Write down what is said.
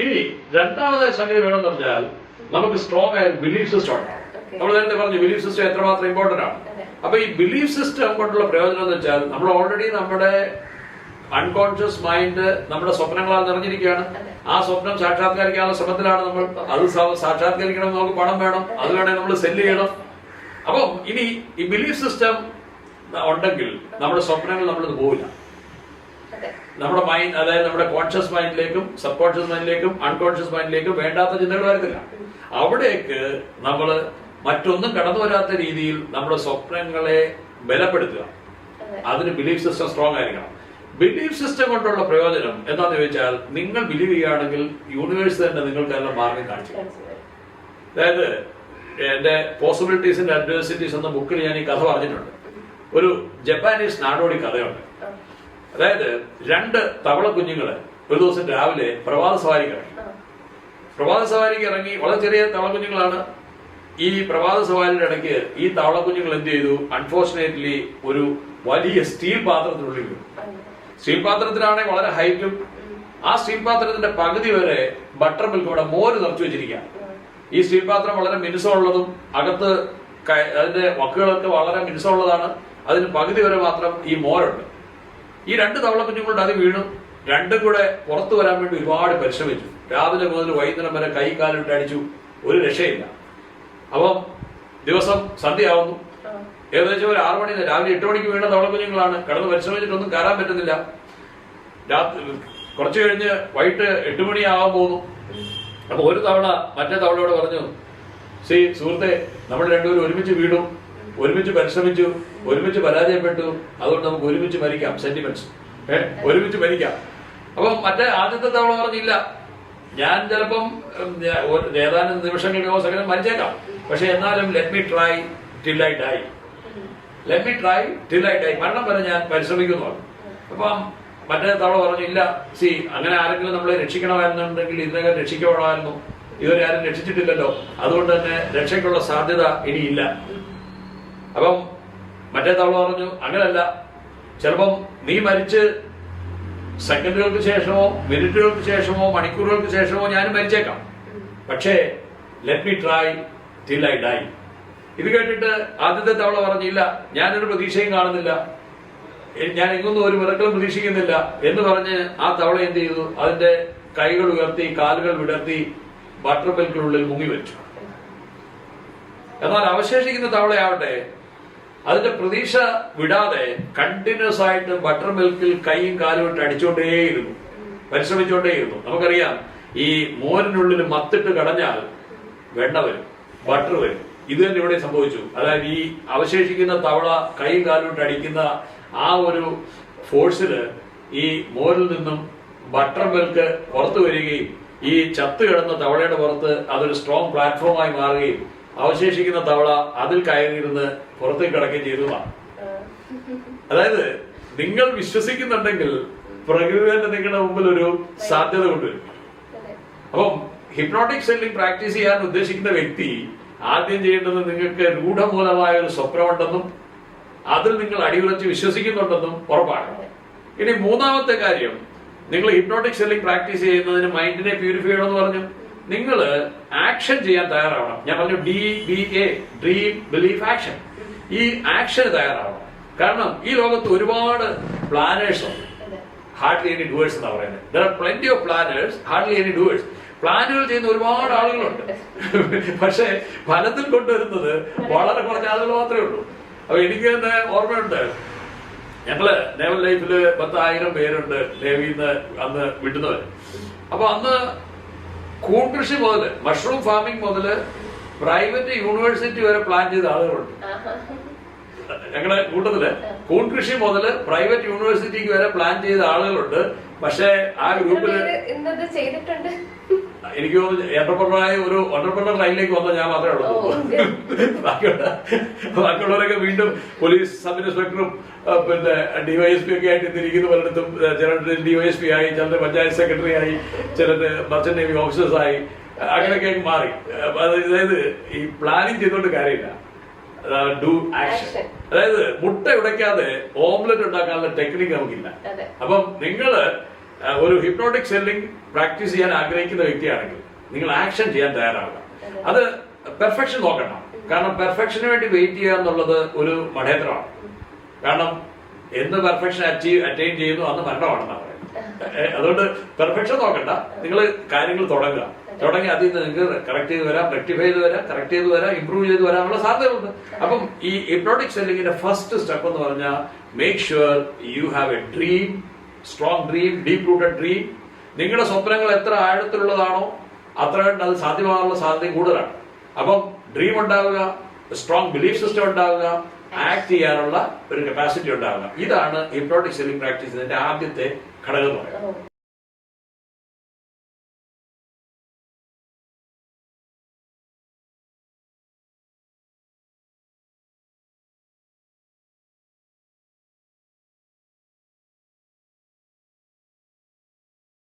ഇനി രണ്ടാമത്തെ സംഗതി വേണമെന്ന് പറഞ്ഞാൽ നമുക്ക് സ്ട്രോങ് ആയ ബിലീഫ് സിസ്റ്റം ഉണ്ടാവും. നമ്മൾ നേരത്തെ പറഞ്ഞു ബിലീഫ് സിസ്റ്റം എത്രമാത്രം ഇമ്പോർട്ടന്റ് ആണ്. അപ്പൊ ഈ ബിലീഫ് സിസ്റ്റം കൊണ്ടുള്ള പ്രയോജനം എന്ന് വെച്ചാൽ നമ്മൾ ഓൾറെഡി നമ്മുടെ അൺകോൺഷ്യസ് മൈൻഡ് നമ്മുടെ സ്വപ്നങ്ങളാൽ നിറഞ്ഞിരിക്കുകയാണ്. ആ സ്വപ്നം സാക്ഷാത്കരിക്കാനുള്ള ശ്രമത്തിലാണ് നമ്മൾ. അത് സാക്ഷാത്കരിക്കണം, നമുക്ക് പണം വേണം, അത് വേണേൽ നമ്മൾ സെല്ല് ചെയ്യണം. അപ്പം ഇനി ഈ ബിലീഫ് സിസ്റ്റം ഉണ്ടെങ്കിൽ നമ്മുടെ സ്വപ്നങ്ങൾ നമ്മളിത് പോവില്ല. നമ്മുടെ മൈൻഡ്, അതായത് നമ്മുടെ കോൺഷ്യസ് മൈൻഡിലേക്കും സബ് കോൺഷ്യസ് മൈൻഡിലേക്കും അൺകോൺഷ്യസ് മൈൻഡിലേക്കും വേണ്ടാത്ത ചിന്തകൾ വരത്തില്ല. അവിടേക്ക് നമ്മൾ മറ്റൊന്നും കടന്നു വരാത്ത രീതിയിൽ നമ്മുടെ സ്വപ്നങ്ങളെ ബലപ്പെടുത്തുക. അതിന് ബിലീഫ് സിസ്റ്റം സ്ട്രോങ് ആയിരിക്കണം. ബിലീഫ് സിസ്റ്റം കൊണ്ടുള്ള പ്രയോജനം എന്താണെന്ന് ചോദിച്ചാൽ, നിങ്ങൾ ബിലീവ് ചെയ്യുകയാണെങ്കിൽ യൂണിവേഴ്സ് തന്നെ നിങ്ങൾക്ക് അതിനുള്ള മാർഗം കാണിച്ചു. അതായത് എന്റെ പോസിബിലിറ്റീസ് ആൻഡ് അഡ്വേഴ്സിറ്റീസ് എന്ന ബുക്കിൽ ഞാൻ ഈ കഥ പറഞ്ഞിട്ടുണ്ട്. ഒരു ജപ്പാനീസ് നാടോടി കഥയുണ്ട്. അതായത് 2 തവള കുഞ്ഞുങ്ങള് ഒരു ദിവസം രാവിലെ പ്രഭാത സവാരിക്ക് ഇറങ്ങി. വളരെ ചെറിയ തവള കുഞ്ഞുങ്ങളാണ്. ഈ പ്രഭാത സവാരിയുടെ ഇടയ്ക്ക് ഈ തവള കുഞ്ഞുങ്ങൾ എന്ത് ചെയ്തു? അൺഫോർച്ചുനേറ്റ്ലി ഒരു വലിയ സ്റ്റീൽ പാത്രത്തിനുള്ളിൽ വീണു. സ്റ്റീൽ പാത്രത്തിലാണെങ്കിൽ വളരെ ഹൈറ്റും. ആ സ്റ്റീൽ പാത്രത്തിന്റെ പകുതി വരെ ബട്ടർ മിൽക്ക്, ഇവിടെ മോര് നിറച്ചു വെച്ചിരിക്കുക. ഈ സ്റ്റീൽ പാത്രം വളരെ മിനുസമുള്ളതും അകത്ത് അതിന്റെ വക്കുകളൊക്കെ വളരെ മിനുസമുള്ളതാണ്. അതിന് പകുതി വരെ മാത്രം ഈ മോരുണ്ട്. ഈ 2 തവള കുഞ്ഞുങ്ങളുടെ അത് വീണു. 2 കൂടെ പുറത്തു വരാൻ വേണ്ടി ഒരുപാട് പരിശ്രമിച്ചു. രാവിലെ മുതൽ വൈകുന്നേരം വരെ കൈ കാലിട്ട് അടിച്ചു. ഒരു രക്ഷയില്ല. അപ്പം ദിവസം സന്ധ്യയാവുന്നു. ഏകദേശം ഒരു 6 മണി, രാവിലെ 8 മണിക്ക് വീണ തവള കുഞ്ഞുങ്ങളാണ്. കിടന്ന് പരിശ്രമിച്ചിട്ടൊന്നും കയറാൻ പറ്റുന്നില്ല. കുറച്ചു കഴിഞ്ഞ് വൈകിട്ട് 8 മണിയാവാൻ പോകുന്നു. അപ്പൊ ഒരു തവള മറ്റേ തവളയോട് പറഞ്ഞു, സുഹൃത്തെ, നമ്മൾ രണ്ടുപേരും ഒരുമിച്ച് വീണു, ഒരുമിച്ച് പരിശ്രമിച്ചു, ഒരുമിച്ച് പരാജയപ്പെട്ടു, അതുകൊണ്ട് നമുക്ക് ഒരുമിച്ച് മരിക്കാം. സെന്റിമെന്റ്സ് ഒരുമിച്ച് മരിക്കാം. അപ്പം ആദ്യത്തെ തവള പറഞ്ഞില്ല, ഞാൻ ചിലപ്പം ഏതാനും നിമിഷങ്ങൾക്കോ സെക്കൻഡ് മരിച്ചേക്കാം, പക്ഷെ എന്നാലും let me try till I die. മരണം വരെ ഞാൻ പരിശ്രമിക്കുന്നു. അപ്പം മറ്റേ തവള പറഞ്ഞു, ഇല്ല, അങ്ങനെ ആരെങ്കിലും നമ്മളെ രക്ഷിക്കണമെന്നുണ്ടെങ്കിൽ ഇതിനകം രക്ഷിക്കപ്പെടാമായിരുന്നു. ഇതുവരെ ആരും രക്ഷിച്ചിട്ടില്ലല്ലോ, അതുകൊണ്ട് തന്നെ രക്ഷയ്ക്കുള്ള സാധ്യത ഇനിയില്ല. അപ്പം മറ്റേ തവള പറഞ്ഞു, അങ്ങനല്ല, ചിലപ്പം നീ മരിച്ച് സെക്കൻഡുകൾക്ക് ശേഷമോ മിനിറ്റുകൾക്ക് ശേഷമോ മണിക്കൂറുകൾക്ക് ശേഷമോ ഞാനും മരിച്ചേക്കാം, പക്ഷേ let me try till I die. ഇത് കേട്ടിട്ട് ആദ്യത്തെ തവള പറഞ്ഞില്ല, ഞാനൊരു പ്രതീക്ഷയും കാണുന്നില്ല, ഞാൻ എങ്ങൊന്നും ഒരു മിറക്കളും പ്രതീക്ഷിക്കുന്നില്ല എന്ന് പറഞ്ഞ് ആ തവള എന്ത് ചെയ്തു? അതിന്റെ കൈകൾ ഉയർത്തി കാലുകൾ വിടർത്തി ബട്ടർ മിൽക്കിനുള്ളിൽ മുങ്ങി വെച്ചു. എന്നാൽ അവശേഷിക്കുന്ന തവളയാവട്ടെ അതിന്റെ പ്രതീക്ഷ വിടാതെ കണ്ടിന്യൂസ് ആയിട്ട് ബട്ടർ മിൽക്കിൽ കൈയും കാലും ഇട്ട് അടിച്ചുകൊണ്ടേയിരുന്നു, പരിശ്രമിച്ചുകൊണ്ടേയിരുന്നു. നമുക്കറിയാം, ഈ മോരിനുള്ളിൽ മത്തിട്ട് കടഞ്ഞാൽ വെണ്ണ വരും, ബട്ടർ വരും. ഇത് തന്നെ ഇവിടെ സംഭവിച്ചു. അതായത് ഈ അവശേഷിക്കുന്ന തവള കൈയും കാലും ഇട്ട് അടിക്കുന്ന ആ ഒരു ഫോഴ്സില് ഈ മോരിൽ നിന്നും ബട്ടർ മിൽക്ക് പുറത്തു വരികയും ഈ ചത്തു കിടന്ന തവളയുടെ പുറത്ത് അതൊരു സ്ട്രോങ് പ്ലാറ്റ്ഫോമായി മാറുകയും അവശേഷിക്കുന്ന തവള അതിൽ കയറിയിരുന്ന് പുറത്തേക്ക് കിടക്കുകയും ചെയ്തതാണ്. അതായത് നിങ്ങൾ വിശ്വസിക്കുന്നുണ്ടെങ്കിൽ പ്രകൃതി തന്നെ നിങ്ങളുടെ മുമ്പിൽ ഒരു സാധ്യത കൊണ്ടുവരും. അപ്പം ഹിപ്നോട്ടിക് സെല്ലിംഗ് പ്രാക്ടീസ് ചെയ്യാൻ ഉദ്ദേശിക്കുന്ന വ്യക്തി ആദ്യം ചെയ്യേണ്ടത്, നിങ്ങൾക്ക് രൂഢമൂലമായ ഒരു സ്വപ്നമുണ്ടെന്നും അതിൽ നിങ്ങൾ അടിയുറച്ച് വിശ്വസിക്കുന്നുണ്ടെന്നും ഉറപ്പാണ്. ഇനി മൂന്നാമത്തെ കാര്യം, നിങ്ങൾ ഹിപ്നോട്ടിക് സെല്ലിംഗ് പ്രാക്ടീസ് ചെയ്യുന്നതിന് മൈൻഡിനെ പ്യൂരിഫൈ ചെയ്യണമെന്ന് പറഞ്ഞു. നിങ്ങൾ ആക്ഷൻ ചെയ്യാൻ തയ്യാറാവണം. ഞാൻ പറഞ്ഞു DBA, ഡ്രീം ബിലീഫ് ആക്ഷൻ. ഈ ആക്ഷന് തയ്യാറാവണം. കാരണം ഈ ലോകത്ത് ഒരുപാട് പ്ലാനേഴ്സ് ഉണ്ട്, ഹാർഡ്ലി എനി ഡൂവേഴ്സ് എന്നാ പറയുന്നത്. There are plenty of planners, hardly any doers. പ്ലാനുകൾ ചെയ്യുന്ന ഒരുപാട് ആളുകളുണ്ട്, പക്ഷെ ഫലത്തിൽ കൊണ്ടുവരുന്നത് വളരെ കുറച്ച് ആളുകൾ മാത്രമേ ഉള്ളൂ. അപ്പൊ എനിക്ക് തന്നെ ഓർമ്മയുണ്ട്, ഞങ്ങള് നേവൽ ലൈഫില് 10,000 പേരുണ്ട് നേവിയിൽ നിന്ന് അന്ന് വിടുന്നവർ. അപ്പൊ അന്ന് കൂൺ കൃഷി മുതല് മഷ്റൂം ഫാമിംഗ് മുതല് പ്രൈവറ്റ് യൂണിവേഴ്സിറ്റി വരെ പ്ലാൻ ചെയ്ത ആളുകളുണ്ട് ഞങ്ങളുടെ കൂട്ടത്തില്. കൂൺ കൃഷി മുതല് പ്രൈവറ്റ് യൂണിവേഴ്സിറ്റിക്ക് വരെ പ്ലാൻ ചെയ്ത ആളുകളുണ്ട്. പക്ഷെ ആ ഗ്രൂപ്പില് എനിക്ക് തോന്നുന്നു എന്റർപ്രണറായ ഒരു എന്റർപ്രണർ ലൈനിലേക്ക് വന്ന ഞാൻ മാത്രമേ ഉള്ളൂ. ബാക്കിയുള്ളവരൊക്കെ വീണ്ടും പോലീസ് സബ് ഇൻസ്പെക്ടറും പിന്നെ DYSP ഒക്കെ ആയിട്ട് തിരിക്കുന്ന പലയിടത്തും. ചിലർ DYSP ആയി, ചിലർ പഞ്ചായത്ത് സെക്രട്ടറി ആയി, ചിലർ മർച്ചന്റ് നേവി ഓഫീസേഴ്സ് ആയി, അങ്ങനെയൊക്കെ മാറി. അതായത് ഈ പ്ലാനിങ് ചെയ്തുകൊണ്ട് കാര്യമില്ല, ഡു ആക്ഷൻ. അതായത് മുട്ട ഉടയ്ക്കാതെ ഓംലെറ്റ് ഉണ്ടാക്കാനുള്ള ടെക്നിക്ക് നമുക്കില്ല. അപ്പം നിങ്ങള് ഒരു ഹിപ്നോട്ടിക് സെല്ലിംഗ് പ്രാക്ടീസ് ചെയ്യാൻ ആഗ്രഹിക്കുന്ന വ്യക്തിയാണെങ്കിൽ നിങ്ങൾ ആക്ഷൻ ചെയ്യാൻ തയ്യാറാവുക. അത് പെർഫെക്ഷൻ നോക്കണം. കാരണം പെർഫെക്ഷന് വേണ്ടി വെയിറ്റ് ചെയ്യുക എന്നുള്ളത് ഒരു മഠേത്രമാണ്. കാരണം എന്ന് പെർഫെക്ഷൻ അറ്റൈൻ ചെയ്യുന്നു അന്ന് മരണമാണെന്നാണ് പറയുന്നത്. അതുകൊണ്ട് പെർഫെക്ഷൻ നോക്കണ്ട, നിങ്ങൾ കാര്യങ്ങൾ തുടങ്ങി അതിൽ നിന്ന് നിങ്ങൾക്ക് കറക്റ്റ് ചെയ്ത് വരാം, റെക്ടിഫൈ ചെയ്ത് വരാം, കറക്റ്റ് ചെയ്ത് വരാം, ഇംപ്രൂവ് ചെയ്ത് വരാനുള്ള സാധ്യതയുണ്ട്. അപ്പം ഈ ഹിപ്നോട്ടിക് സെല്ലിങ്ങിന്റെ ഫസ്റ്റ് സ്റ്റെപ്പ് എന്ന് പറഞ്ഞാൽ make sure you have A dream, strong dream, deep rooted dream. നിങ്ങളുടെ സ്വപ്നങ്ങൾ എത്ര ആഴത്തിലുള്ളതാണോ അത്ര കണ്ട് അത് സാധ്യമാകാനുള്ള സാധ്യത കൂടുതലാണ്. അപ്പം ഡ്രീം ഉണ്ടാവുക, സ്ട്രോങ് ബിലീഫ് സിസ്റ്റം ഉണ്ടാവുക, ആക്ട് ചെയ്യാനുള്ള ഒരു കപ്പാസിറ്റി ഉണ്ടാവുക. ഇതാണ് ഹിപ്നോട്ടിക് സെല്ലിംഗ് പ്രാക്ടീസിന്റെ ആദ്യത്തെ ഘടകം എന്ന് പറയുന്നത്.